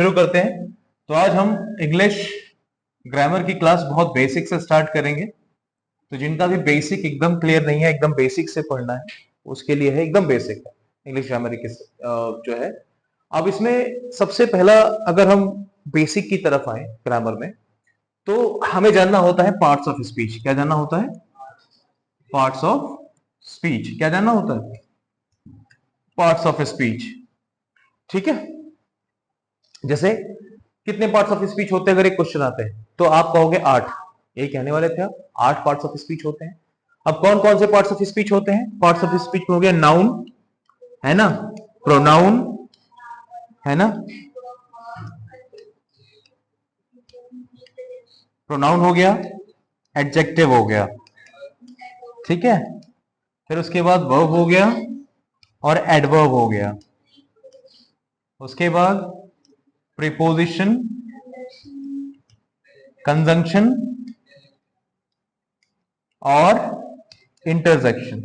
शुरू करते हैं। तो आज हम इंग्लिश ग्रामर की क्लास बहुत बेसिक से स्टार्ट करेंगे। तो जिनका भी बेसिक एकदम क्लियर नहीं है, एकदम बेसिक से पढ़ना है, उसके लिए है एकदम बेसिक है इंग्लिश ग्रामर की जो है। अब इसमें सबसे पहला अगर हम बेसिक की तरफ आए ग्रामर में, तो हमें जानना होता है पार्ट्स ऑफ स्पीच। क्या जानना होता है? Parts of speech. क्या जानना होता है? Parts of speech. ठीक है। जैसे कितने पार्ट्स ऑफ स्पीच होते हैं, अगर एक क्वेश्चन आते हैं तो आप कहोगे 8। यही कहने वाले थे आप, 8 पार्ट्स ऑफ स्पीच होते हैं। अब कौन कौन से पार्ट्स ऑफ स्पीच होते हैं? पार्ट्स ऑफ स्पीच में हो गया नाउन, है ना, प्रोनाउन, है ना, प्रोनाउन हो गया, एडजेक्टिव हो गया, ठीक है, फिर उसके बाद वर्ब हो गया और एडवर्ब हो गया, उसके बाद प्रीपोजिशन, कंजंक्शन और इंटरजेक्शन।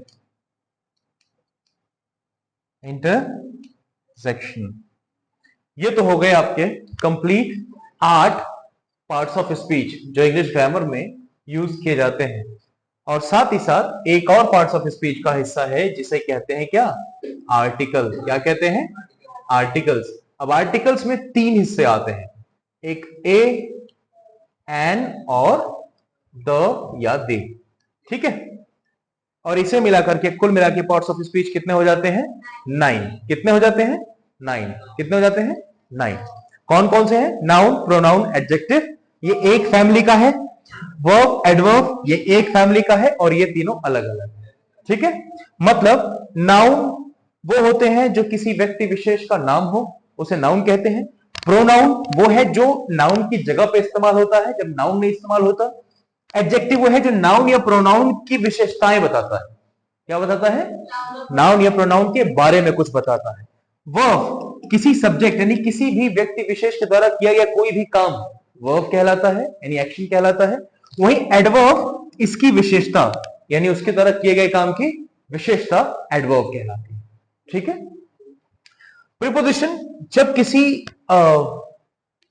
ये तो हो गए आपके कंप्लीट 8 पार्ट्स ऑफ स्पीच जो इंग्लिश ग्रामर में यूज किए जाते हैं। और साथ ही साथ एक और पार्ट्स ऑफ स्पीच का हिस्सा है जिसे कहते हैं क्या? आर्टिकल। क्या कहते हैं? आर्टिकल्स। अब आर्टिकल्स में 3 हिस्से आते हैं, एक ए, एन और द या दे, ठीक है। और इसे मिलाकर के कुल मिला के पार्ट्स ऑफ स्पीच कितने हो जाते हैं? 9। कितने हो जाते हैं? 9। कितने हो जाते हैं? 9। कौन कौन से हैं? नाउन, प्रोनाउन, एडजेक्टिव, ये एक फैमिली का है। वर्ब, एडवर्ब, ये एक फैमिली का है और ये तीनों अलग अलग है, ठीक है। मतलब नाउन वो होते हैं जो किसी व्यक्ति विशेष का नाम हो, उसे नाउन कहते हैं। प्रोनाउन वो है जो नाउन की जगह पे इस्तेमाल होता है जब नाउन नहीं इस्तेमाल होता। एडजेक्टिव वो है जो नाउन या प्रोनाउन की विशेषताएं बताता है। क्या बताता है? नाउन या प्रोनाउन के बारे में कुछ बताता है। वर्ब किसी सब्जेक्ट यानी किसी भी व्यक्ति विशेष के द्वारा किया गया कोई भी काम वर्ब कहलाता है, यानी एक्शन कहलाता है। वहीं एडवर्ब इसकी विशेषता यानी उसके द्वारा किए गए काम की विशेषता एडवर्ब कहलाती है, ठीक है। प्रीपोजिशन जब किसी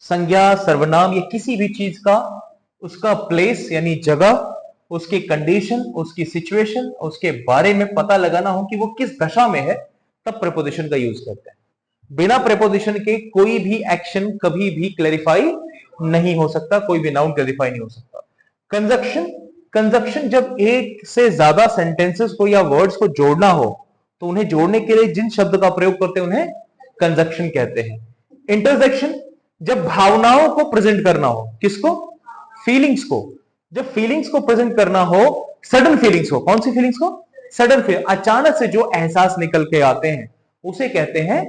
संज्ञा, सर्वनाम या किसी भी चीज का उसका प्लेस यानी जगह, उसकी कंडीशन, उसकी सिचुएशन, उसके बारे में पता लगाना हो कि वो किस दशा में है, तब प्रीपोजिशन का यूज करते हैं। बिना प्रीपोजिशन के कोई भी एक्शन कभी भी क्लैरिफाई नहीं हो सकता, कोई भी नाउन क्लैरिफाई नहीं हो सकता। कंजंक्शन, कंजंक्शन जब एक से ज्यादा सेंटेंसेस को या वर्ड्स को जोड़ना हो तो उन्हें जोड़ने के लिए जिन शब्द का प्रयोग करते हैं उन्हें कंजंक्शन कहते हैं। इंटरजेक्शन जब भावनाओं को प्रेजेंट करना हो, किसको? फीलिंग्स को। जब फीलिंग्स को प्रेजेंट करना हो, सडन फीलिंग्स को। कौन सी फीलिंग्स को? सडन फीलिंग, अचानक से जो एहसास निकल के आते हैं उसे कहते हैं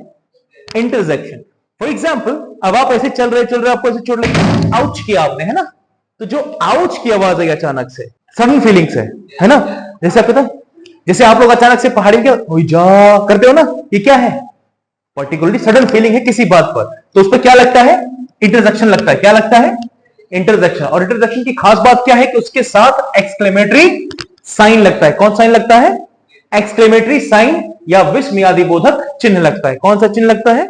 इंटरजेक्शन। फॉर एग्जाम्पल, अब आप ऐसे चल रहे आपको ऐसे चोट लगी, आउच किया आपने, है ना, तो जो आउच की आवाज आई अचानक से, सडन फीलिंग्स है ना। जैसे आपको पता, जैसे आप लोग अचानक से पहाड़ी के जा करते हो ना, ये क्या है? पर्टिकुलरली सडन फीलिंग है किसी बात पर, तो उस पर क्या लगता है? इंटरजेक्शन लगता है। क्या लगता है? इंटरजेक्शन। और इंटरजेक्शन की खास बात क्या है कि उसके साथ एक्सक्लेमेटरी साइन लगता है। कौन साइन लगता है? एक्सक्लेमेटरी साइन या विस्मयादि बोधक चिन्ह लगता है। कौन सा चिन्ह लगता है?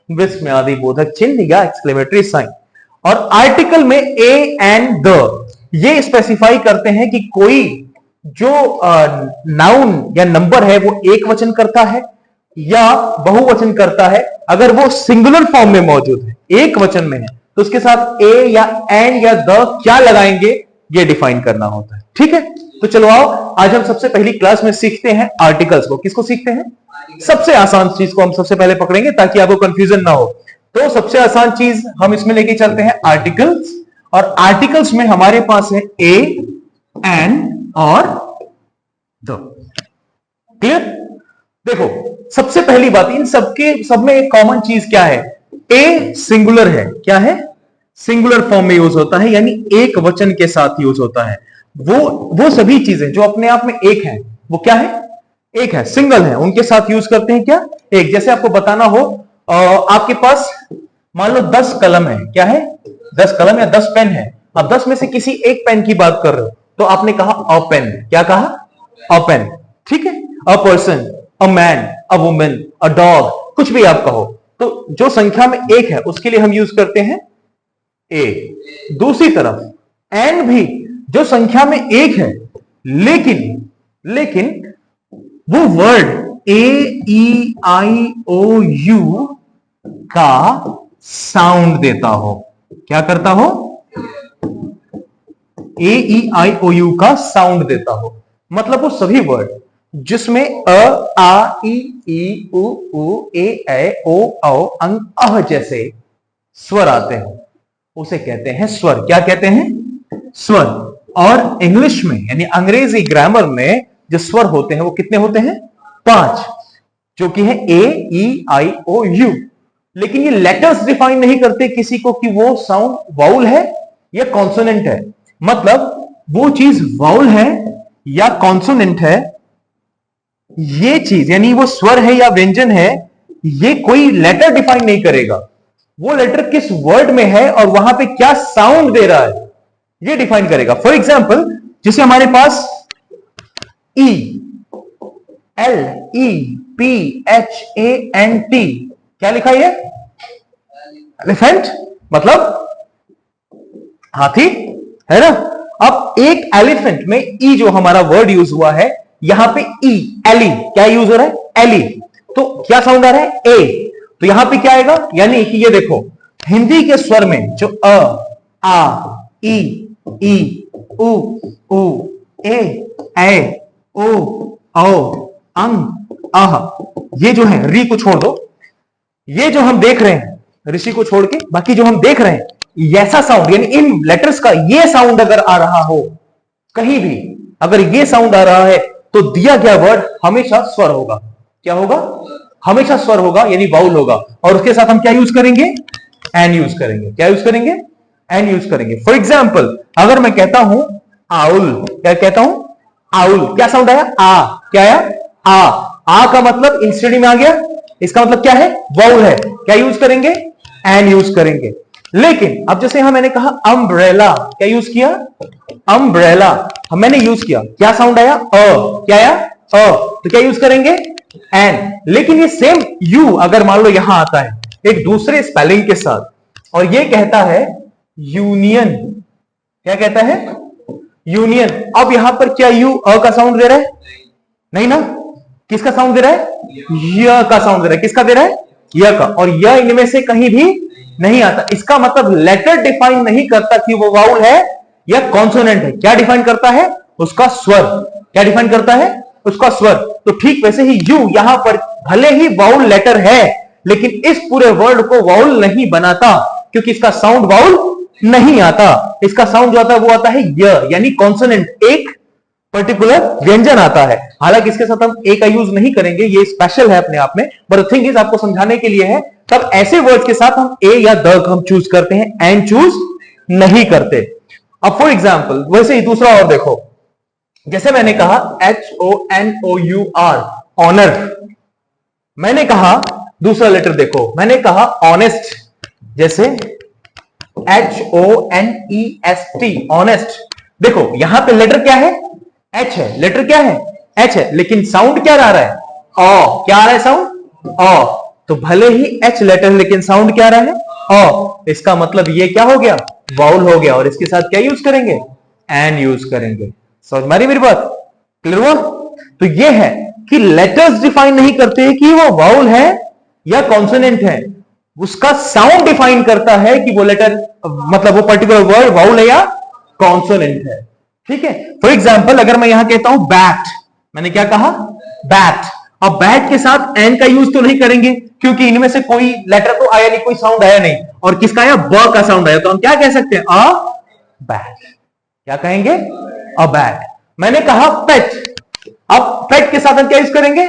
विस्मयादि बोधक चिन्ह या एक्सक्लेमेटरी साइन। और आर्टिकल में ए एंड द ये स्पेसिफाई करते हैं कि कोई जो नाउन या नंबर है वो एक वचन करता है या बहुवचन करता है। अगर वो सिंगुलर फॉर्म में मौजूद है, एक वचन में है, तो उसके साथ ए या एंड या द क्या लगाएंगे ये डिफाइन करना होता है, ठीक है। तो चलो आओ, आज हम सबसे पहली क्लास में सीखते हैं आर्टिकल्स को। किसको सीखते हैं? सबसे आसान चीज को हम सबसे पहले पकड़ेंगे ताकि आपको कंफ्यूजन ना हो। तो सबसे आसान चीज हम इसमें लेके चलते हैं आर्टिकल्स। और आर्टिकल्स में हमारे पास है ए, एन और द। क्लियर? देखो, सबसे पहली बात, इन सब में एक कॉमन चीज क्या है? ए सिंगुलर है। क्या है? सिंगुलर फॉर्म में यूज होता है, यानी एक वचन के साथ यूज होता है। वो सभी चीजें जो अपने आप में एक है, वो क्या है? एक है, सिंगल है, उनके साथ यूज करते हैं क्या? एक। जैसे आपको बताना हो, आपके पास मान लो 10 कलम है। क्या है? 10 कलम या 10 पेन है। अब 10 में से किसी एक पेन की बात कर रहे हो तो आपने कहा अ पेन। क्या कहा? अ पेन, ठीक है। A person, a man, a women, a dog, कुछ भी आप कहो, तो जो संख्या में एक है उसके लिए हम यूज करते हैं ए। दूसरी तरफ एन भी जो संख्या में एक है, लेकिन वो word A E I O U का साउंड देता हो। क्या करता हो? ए ई आई ओ यू का साउंड देता हो। मतलब वो सभी वर्ड जिसमें अ आ ई उ ए ओ औ अंग अह जैसे स्वर आते हैं उसे कहते हैं स्वर। क्या कहते हैं? स्वर। और इंग्लिश में यानी अंग्रेजी ग्रामर में जो स्वर होते हैं वो कितने होते हैं? 5, जो कि है ए ई आई ओ यू। लेकिन ये लेटर्स डिफाइन नहीं करते किसी को कि वो साउंड वाउल है या कॉन्सोनेंट है। मतलब वो चीज वाउल है या कॉन्सोनेंट है, ये चीज यानी वो स्वर है या व्यंजन है, ये कोई लेटर डिफाइन नहीं करेगा। वो लेटर किस वर्ड में है और वहां पे क्या साउंड दे रहा है ये डिफाइन करेगा। फॉर एग्जाम्पल, जैसे हमारे पास E, L E P H A N T, क्या लिखा है? एलिफेंट, मतलब हाथी, है ना। अब एक एलिफेंट में ई जो हमारा वर्ड यूज हुआ है, यहां पे ई एली क्या यूज हो रहा है? एली। तो क्या साउंड आ रहा है? ए। तो यहां पे क्या आएगा? यानी कि ये देखो, हिंदी के स्वर में जो अ आ ई उ ए ओ अंग अह, ये जो है री को छोड़ दो, ये जो हम देख रहे हैं ऋषि को छोड़ के बाकी जो हम देख रहे हैं ऐसा साउंड, यानी इन लेटर्स का ये साउंड अगर आ रहा हो कहीं भी, अगर ये साउंड आ रहा है तो दिया गया वर्ड हमेशा स्वर होगा। क्या होगा? हमेशा स्वर होगा, यानी वाउल होगा। और उसके साथ हम क्या यूज करेंगे? एन यूज करेंगे। क्या यूज करेंगे? एन यूज करेंगे। फॉर एग्जाम्पल, अगर मैं कहता हूं आउल, क्या कहता हूं? आउल, क्या साउंड आया? आ। क्या आया? आ का मतलब इंस्टेड में आ गया, इसका मतलब क्या है? वाउल है। क्या यूज करेंगे? एन यूज करेंगे। लेकिन अब जैसे यहां मैंने कहा अम्ब्रेला, क्या यूज किया? अम्ब्रेला मैंने यूज किया, क्या साउंड आया? क्या आया? तो क्या यूज करेंगे? एन। लेकिन ये सेम यू अगर मान लो यहां आता है एक दूसरे स्पेलिंग के साथ और ये कहता है यूनियन, क्या कहता है? यूनियन। अब यहां पर क्या यू का साउंड दे रहा है? नहीं ना। किसका साउंड दे रहा है? य का साउंड दे रहा है। किसका दे रहा है? य का। और य इनमें से कहीं भी नहीं आता। इसका मतलब लेटर डिफाइन नहीं करता कि वो वाउल है या कॉन्सोनेंट है। क्या डिफाइन करता है? उसका स्वर। क्या डिफाइन करता है? उसका स्वर। तो ठीक वैसे ही यू यहां पर भले ही वाउल लेटर है, लेकिन इस पूरे वर्ड को वाउल नहीं बनाता, क्योंकि इसका साउंड वाउल नहीं आता। इसका साउंड जो आता है वो आता है य, यानी कॉन्सोनेंट, एक पर्टिकुलर व्यंजन आता है। हालांकि इसके साथ हम ए का यूज नहीं करेंगे, ये स्पेशल है अपने आप में, बट थिंग इज आपको समझाने के लिए है। तब ऐसे वर्ड्स के साथ हम ए या द हम चूज करते हैं, एन चूज नहीं करते। अब फॉर एग्जाम्पल वैसे ही दूसरा और देखो, जैसे मैंने कहा HONOUR, ऑनर। मैंने कहा दूसरा लेटर देखो, मैंने कहा ऑनेस्ट, जैसे HONEST, ऑनेस्ट। देखो यहां पे लेटर क्या है? एच है। लेटर क्या है? एच है। लेकिन साउंड क्या आ रहा है? ओ। क्या आ रहा है साउंड? ओ। तो भले ही एच लेटर लेकिन साउंड क्या आ रहा है? ओ। इसका मतलब ये क्या हो गया? वाउल हो गया। और इसके साथ क्या यूज करेंगे? एन यूज करेंगे। समझ मारी मेरी बात? क्लियर हुआ? तो ये है कि लेटर्स डिफाइन नहीं करते कि वो वाउल है या कॉन्सोनेंट है, उसका साउंड डिफाइन करता है कि वो लेटर, मतलब वो पर्टिकुलर वर्ड वाउल है या कॉन्सोनेंट है। ठीक है। फॉर एग्जाम्पल, अगर मैं यहां कहता हूं बैट, मैंने क्या कहा? बैट। अब बैट के साथ एन का यूज तो नहीं करेंगे, क्योंकि इनमें से कोई लेटर तो आया नहीं, कोई साउंड आया नहीं। और किसका आया? ब का साउंड आया। तो हम क्या कह सकते हैं? A bat. क्या कहेंगे? A bat. मैंने कहा पेट। अब पेट के साथ हम क्या यूज करेंगे?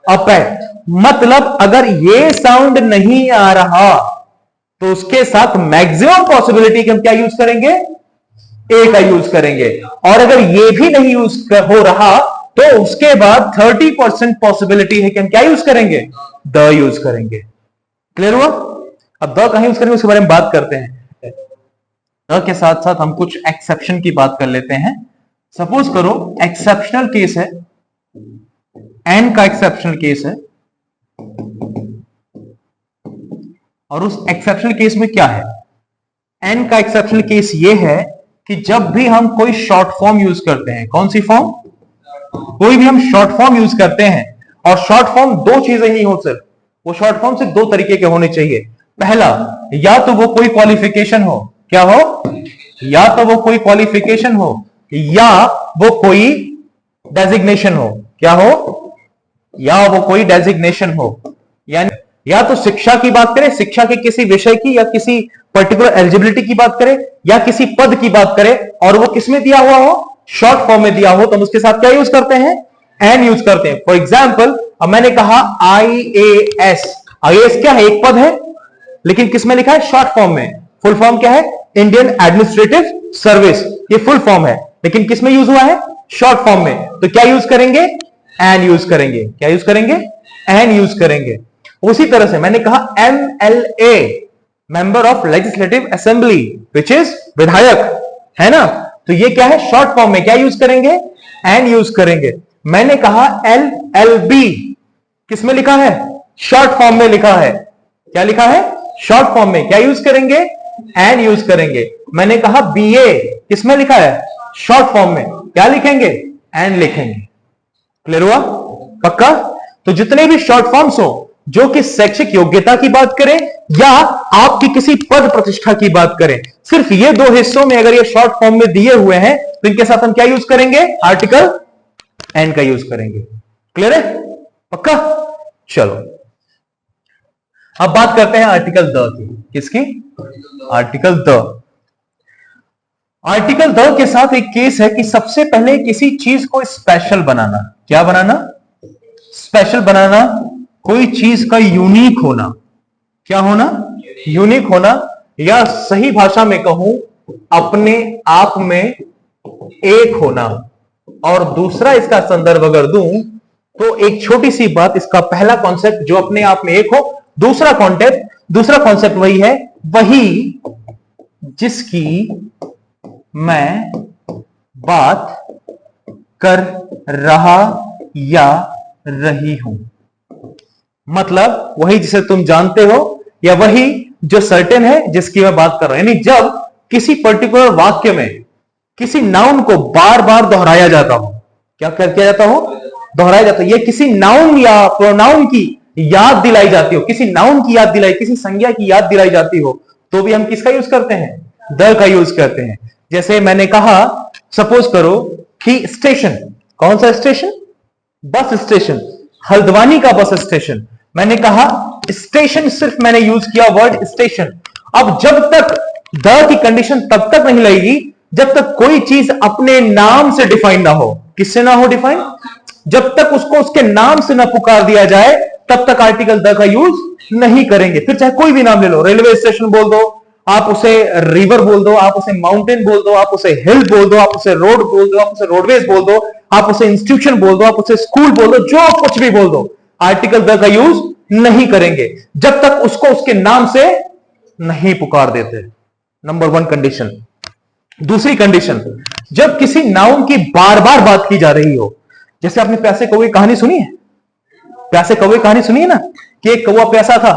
अ पेट। मतलब अगर ये साउंड नहीं आ रहा तो उसके साथ मैक्सिमम पॉसिबिलिटी कि हम क्या यूज करेंगे? ए का यूज करेंगे। और अगर ये भी नहीं यूज हो रहा तो उसके बाद 30% पॉसिबिलिटी है कि हम क्या यूज करेंगे? द यूज करेंगे। क्लियर हुआ? अब द कहां यूज करेंगे उसके बारे में बात करते हैं। द के साथ साथ हम कुछ एक्सेप्शन की बात कर लेते हैं। सपोज करो एक्सेप्शनल केस है, एन का एक्सेप्शनल केस है। और उस एक्सेप्शनल केस में क्या है? एन का एक्सेप्शनल केस ये है कि जब भी हम कोई शॉर्ट फॉर्म यूज करते हैं, कौन सी फॉर्म? कोई भी हम शॉर्ट फॉर्म यूज करते हैं, और शॉर्ट फॉर्म दो चीजें ही हो सिर्फ, वो शॉर्ट फॉर्म से दो तरीके के होने चाहिए। पहला, या तो वो कोई क्वालिफिकेशन हो, क्या हो? या तो वो कोई क्वालिफिकेशन हो, या वो कोई डेजिग्नेशन हो, क्या हो? या वो कोई डेजिग्नेशन हो। यानी या तो शिक्षा की बात करें, शिक्षा के किसी विषय की या किसी पर्टिकुलर एलिजिबिलिटी की बात करें, या किसी पद की बात करें, और वो किसमें दिया हुआ हो? शॉर्ट फॉर्म में दिया हो, तो हम उसके साथ क्या यूज करते हैं? एन यूज करते हैं। फॉर एग्जाम्पल, अब मैंने कहा IAS। IAS क्या है? एक पद है, लेकिन किसमें लिखा है? शॉर्ट फॉर्म में। फुल फॉर्म क्या है? Indian administrative service. ये फुल फॉर्म है, लेकिन किसमें यूज हुआ है? शॉर्ट फॉर्म में। तो क्या यूज करेंगे? एन यूज करेंगे। क्या यूज करेंगे? एन यूज करेंगे। उसी तरह से मैंने कहा MLA, member of legislative assembly, which is विधायक, है ना? तो ये क्या है? शॉर्ट फॉर्म में। क्या यूज करेंगे? एन यूज करेंगे। मैंने कहा LLB, किसमें लिखा है? शॉर्ट फॉर्म में लिखा है। क्या लिखा है? शॉर्ट फॉर्म में। क्या यूज करेंगे? एन यूज करेंगे। मैंने कहा BA, किसमें लिखा है? शॉर्ट फॉर्म में। क्या लिखेंगे? एन लिखेंगे। क्लियर हुआ? पक्का? तो जितने भी शॉर्ट फॉर्म्स हो, जो कि शैक्षिक योग्यता की बात करें या आपकी किसी पद प्रतिष्ठा की बात करें, सिर्फ ये दो हिस्सों में अगर ये शॉर्ट फॉर्म में दिए हुए हैं, तो इनके साथ हम क्या यूज करेंगे? आर्टिकल एन का यूज करेंगे। क्लियर है? पक्का? चलो, अब बात करते हैं आर्टिकल द की। किसकी? Article the. आर्टिकल द के साथ एक केस है कि सबसे पहले किसी चीज को स्पेशल बनाना। क्या बनाना? स्पेशल बनाना। कोई चीज का यूनिक होना। क्या होना? यूनिक होना, या सही भाषा में कहूं, अपने आप में एक होना। और दूसरा इसका संदर्भ अगर दूं, तो एक छोटी सी बात, इसका पहला कॉन्सेप्ट जो अपने आप में एक हो, दूसरा कॉन्सेप्ट वही है, वही जिसकी मैं बात कर रहा या रही हूं। मतलब वही जिसे तुम जानते हो, या वही जो सर्टेन है जिसकी मैं बात कर रहा हूं। यानी जब किसी पर्टिकुलर वाक्य में किसी नाउन को बार बार दोहराया जाता हो, क्या किया जाता हो? दोहराया जाता हो। ये किसी नाउन या प्रोनाउन की याद दिलाई जाती हो, किसी नाउन की याद दिलाई, किसी संज्ञा की याद दिलाई जाती हो, तो भी हम किसका यूज करते हैं? द का यूज करते हैं। जैसे मैंने कहा, सपोज करो कि स्टेशन, कौन सा स्टेशन? बस स्टेशन, हल्द्वानी का बस स्टेशन। मैंने कहा स्टेशन, सिर्फ मैंने यूज किया वर्ड स्टेशन। अब जब तक द की कंडीशन तब तक नहीं लगेगी जब तक कोई चीज अपने नाम से डिफाइन ना हो। किससे ना हो डिफाइन? जब तक उसको उसके नाम से ना पुकार दिया जाए, तब तक आर्टिकल द का यूज नहीं करेंगे। फिर चाहे कोई भी नाम ले लो, रेलवे स्टेशन बोल दो, आप उसे रिवर बोल दो, आप उसे माउंटेन बोल दो, आप उसे हिल बोल दो, आप उसे रोड बोल दो, आप उसे रोडवेज बोल दो, आप उसे इंस्टीट्यूशन बोल दो, आप उसे स्कूल बोल दो, जो कुछ भी बोल दो, आर्टिकल द का यूज नहीं करेंगे जब तक उसको उसके नाम से नहीं पुकार देते। Number 1 condition. दूसरी कंडीशन, जब किसी नाउन की बार बार बात की जा रही हो। जैसे आपने प्यासे कौवे की कहानी सुनी है? प्यासे कौवे की कहानी सुनी है ना, कि एक कौवा प्यासा था,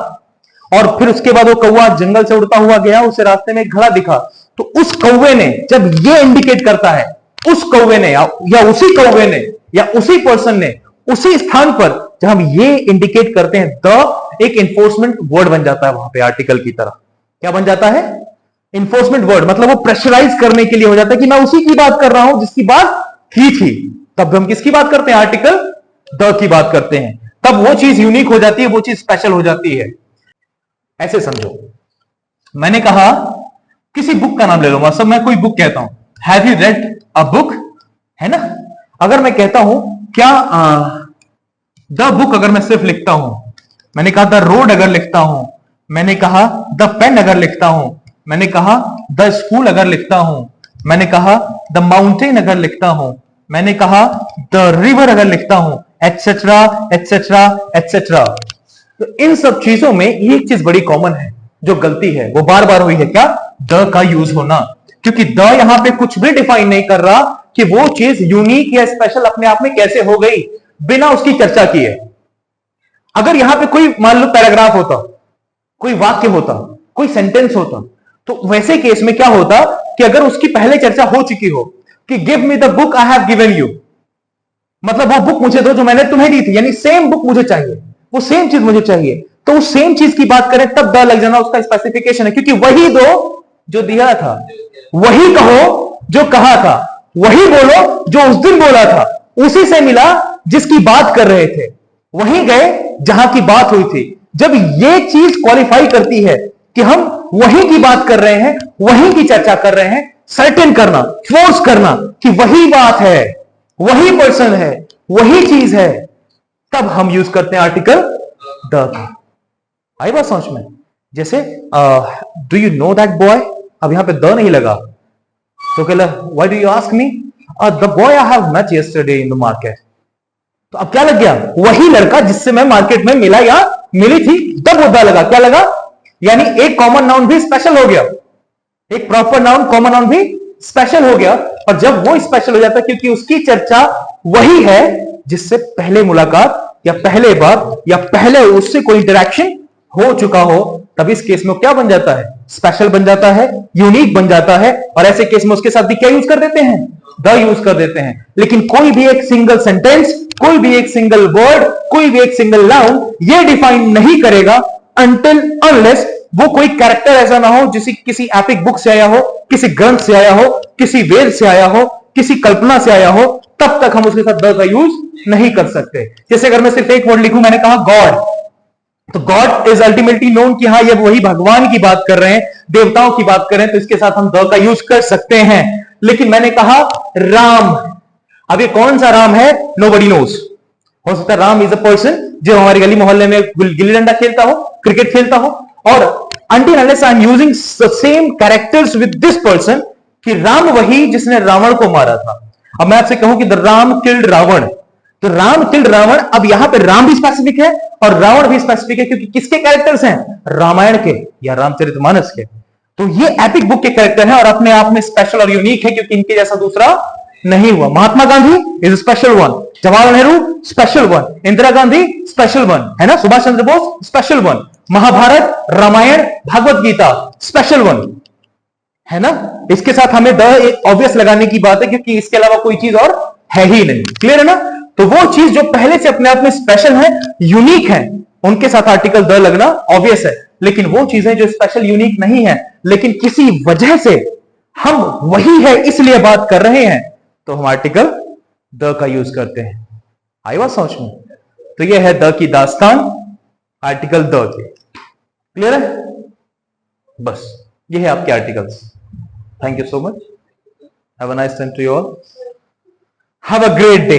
और फिर उसके बाद वो कौवा जंगल से उड़ता हुआ गया, उसे रास्ते में एक घड़ा दिखा, तो उस कौवे ने, जब ये इंडिकेट करता है, उस कौवे ने या उसी कौवे ने या उसी पर्सन ने, उसी स्थान पर जब हम ये इंडिकेट करते हैं, द एक इंफोर्समेंट वर्ड बन जाता है वहां पे आर्टिकल की तरह। क्या बन जाता है? Enforcement word. मतलब वो प्रेशराइज करने के लिए हो जाता है कि मैं उसी की बात कर रहा हूं जिसकी बात की थी। तब हम किसकी बात करते हैं? आर्टिकल द की बात करते हैं। तब वो चीज यूनिक हो जाती है, वो चीज स्पेशल हो जाती है। ऐसे समझो, मैंने कहा किसी बुक का नाम ले लो। मतलब मैं कोई बुक कहता हूं, have you read a book, है ना? अगर मैं कहता हूं क्या द बुक, अगर मैं सिर्फ लिखता हूं, मैंने कहा द रोड अगर लिखता हूं, मैंने कहा द पेन अगर लिखता हूं, मैंने कहा द स्कूल अगर लिखता हूं, मैंने कहा द माउंटेन अगर लिखता हूं, मैंने कहा द रिवर अगर लिखता हूं, एटसेट्रा एटसेट्रा एटसेट्रा। तो इन सब चीजों में एक चीज बड़ी कॉमन है, जो गलती है वो बार बार हुई है। क्या? द का यूज होना। क्योंकि द यहां पे कुछ भी डिफाइन नहीं कर रहा कि वो चीज यूनिक या स्पेशल अपने आप में कैसे हो गई, बिना उसकी चर्चा किए। अगर यहां पे कोई मान लो पैराग्राफ होता, कोई वाक्य होता, कोई सेंटेंस होता, तो वैसे केस में क्या होता कि अगर उसकी पहले चर्चा हो चुकी हो कि give me the book I have given you, मतलब वो बुक मुझे दो जो मैंने तुम्हें दी थी, यानी सेम बुक मुझे चाहिए, वो सेम चीज मुझे चाहिए, तो उस सेम चीज की बात करें तब द लग जाना उसका स्पेसिफिकेशन है, क्योंकि वही दो जो दिया था, वही कहो जो कहा था, वही बोलो जो उस दिन बोला था, उसी से मिला जिसकी बात कर रहे थे, वहीं गए जहां की बात हुई थी। जब ये चीज क्वालिफाई करती है कि हम वही की बात कर रहे हैं, वही की चर्चा कर रहे हैं, सर्टेन करना, फोर्स करना कि वही बात है, वही पर्सन है, वही चीज है, तब हम यूज करते हैं आर्टिकल द का। आई बात समझ में? जैसे do you know that boy, अब यहां पे द नहीं लगा तो कहला why do you ask me, the boy I have met yesterday in the market, तो अब क्या लग गया, वही लड़का जिससे मैं मार्केट में मिला या मिली थी, तब वो द लगा, क्या लगा, यानी एक कॉमन नाउन भी स्पेशल हो गया, एक प्रॉपर नाउन कॉमन नाउन भी स्पेशल हो गया, और जब वो स्पेशल हो जाता है क्योंकि उसकी चर्चा वही है जिससे पहले मुलाकात या पहले बार या पहले उससे कोई इंटरेक्शन हो चुका हो, तब इस केस में क्या बन जाता है, स्पेशल बन जाता है, यूनिक बन जाता है, और ऐसे केस में उसके साथ भी क्या यूज कर देते हैं, द यूज कर देते हैं। लेकिन कोई भी एक सिंगल सेंटेंस, कोई भी एक सिंगल वर्ड, कोई भी एक सिंगल नाउन ये डिफाइन नहीं करेगा अनटिल अनलेस वो कोई कैरेक्टर ऐसा ना हो जिसे किसी एपिक बुक से आया हो, किसी ग्रंथ से आया हो, किसी वेद से आया हो, किसी कल्पना से आया हो, तब तक हम उसके साथ द का यूज नहीं कर सकते। जैसे अगर मैं सिर्फ एक वर्ड लिखूं, मैंने कहा गॉड, तो गॉड इज अल्टीमेटली नोन कि हाँ ये वही भगवान की बात कर रहे हैं, देवताओं की बात कर रहे हैं, तो इसके साथ हम द का यूज कर सकते हैं। लेकिन मैंने कहा राम, अब ये कौन सा राम है, नोबडी नोज। हो सकता है राम इज अ पर्सन जो हमारे गली मोहल्ले में गिल्ली डंडा खेलता हो, क्रिकेट खेलता हो, और until unless I am using the same characters with this person कि राम वही जिसने रावण को मारा था। अब मैं आपसे कहूं कि द राम किल्ड रावण, तो राम किल्ड रावण, अब यहां पे राम भी स्पेसिफिक है और रावण भी स्पेसिफिक है, क्योंकि किसके कैरेक्टर्स हैं, रामायण के या रामचरितमानस के। तो ये एपिक बुक के कैरेक्टर हैं और अपने आप में स्पेशल और यूनिक है, क्योंकि इनके जैसा दूसरा नहीं हुआ। Mahatma Gandhi is special one, Jawaharlal Nehru special one, Indira Gandhi special one, है ना, Subhash Chandra Bose special one, Mahabharata, Ramayana, Bhagavad Gita special one, है ना। इसके साथ हमें द एक ऑब्वियस लगाने की बात है, क्योंकि इसके अलावा कोई चीज और है ही नहीं। क्लियर है ना? तो वो चीज जो पहले से अपने आप में स्पेशल है, यूनिक है, उनके साथ आर्टिकल द लगना ऑब्वियस है। लेकिन वो चीजें जो स्पेशल यूनिक नहीं है, लेकिन किसी वजह से हम वही है इसलिए बात कर रहे हैं, तो हम आर्टिकल द का यूज करते हैं। आई बात समझ में? तो ये है द की दास्तान, आर्टिकल द के। क्लियर है? बस ये है आपके articles. Thank you so much. Have a nice time to you all. Have a great day.